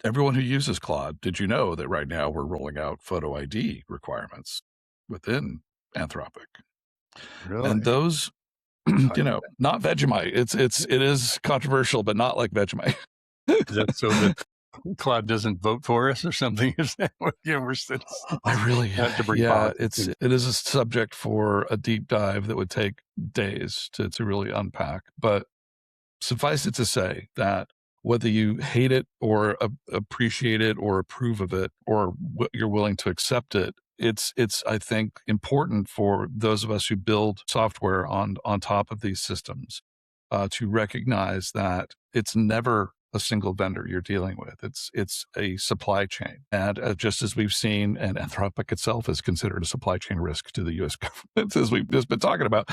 everyone who uses Claude, did you know that right now we're rolling out photo ID requirements within Anthropic? And Really? those, I did that. not Vegemite. It is controversial, but not like Vegemite. Is that so that Claude doesn't vote for us or something? Is that what ever since? I really, Not to bring yeah, politics in. it is a subject for a deep dive that would take days to really unpack. But suffice it to say that whether you hate it or appreciate it or approve of it or you're willing to accept it, it's I think important for those of us who build software on top of these systems to recognize that it's never a single vendor you're dealing with. It's a supply chain, and just as we've seen, and Anthropic itself is considered a supply chain risk to the U.S. government, as we've just been talking about.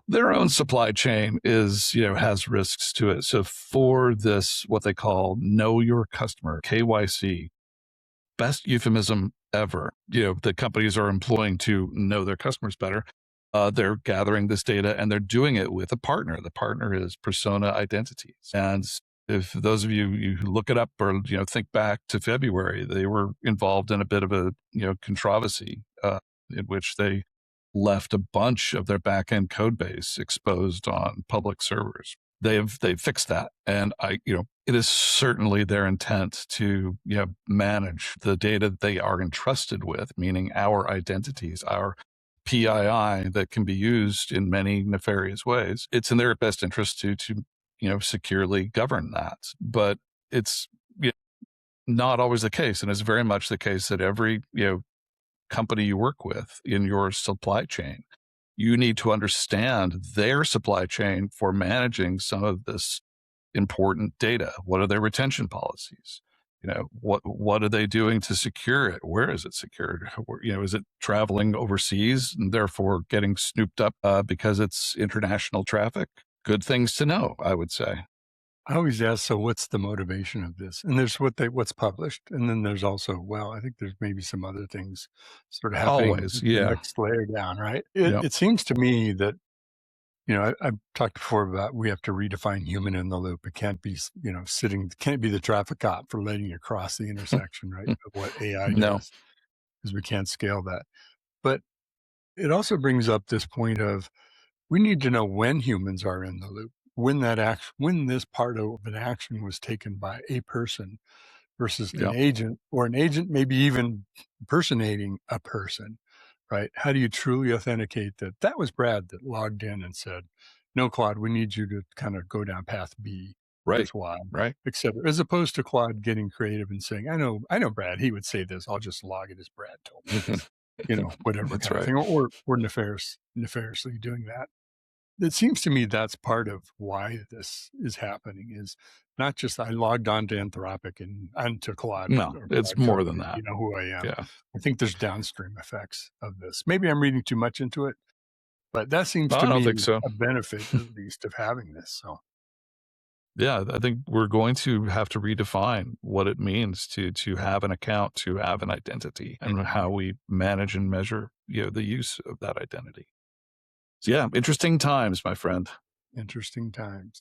Their own supply chain is, has risks to it. So for this, what they call know your customer, KYC, best euphemism ever, the companies are employing to know their customers better. They're gathering this data and they're doing it with a partner. The partner is Persona Identities. And if those of you who look it up or, think back to February, they were involved in a bit of a, controversy in which they left a bunch of their backend code base exposed on public servers. They've fixed that. And it is certainly their intent to, manage the data they are entrusted with, meaning our identities, our PII that can be used in many nefarious ways. It's in their best interest to securely govern that. But it's not always the case. And it's very much the case that every, company you work with in your supply chain, you need to understand their supply chain for managing some of this important data. What are their retention policies? What are they doing to secure it? Where is it secured? Is it traveling overseas and therefore getting snooped up because it's international traffic? Good things to know, I would say. I always ask, so what's the motivation of this? And there's what's published, and then there's also, well, I think there's maybe some other things sort of happening Always, the yeah. next layer down, right? Yeah. It seems to me that I've talked before about we have to redefine human in the loop. It can't be can't be the traffic cop for letting you cross the intersection, right? Of what AI No. does, because we can't scale that. But it also brings up this point of we need to know when humans are in the loop, when this part of an action was taken by a person versus Yeah. an agent, or an agent maybe even impersonating a person, right? How do you truly authenticate that that was Brad that logged in and said, no, Claude, we need you to kind of go down path B. Right. Here's why, Right. et cetera. As opposed to Claude getting creative and saying, I know Brad, he would say this. I'll just log it as Brad told me this, whatever That's kind of right. thing, or nefariously doing that. It seems to me that's part of why this is happening is not just I logged on to Anthropic and onto Claude. No, Or it's Claude more told than me, that. you know who I am. Yeah. I think there's downstream effects of this. Maybe I'm reading too much into it, but that seems No, to I don't me think so. a benefit at least of having this. So Yeah, I think we're going to have to redefine what it means to have an account, to have an identity, and how we manage and measure, the use of that identity. So yeah, interesting times, my friend. interesting times.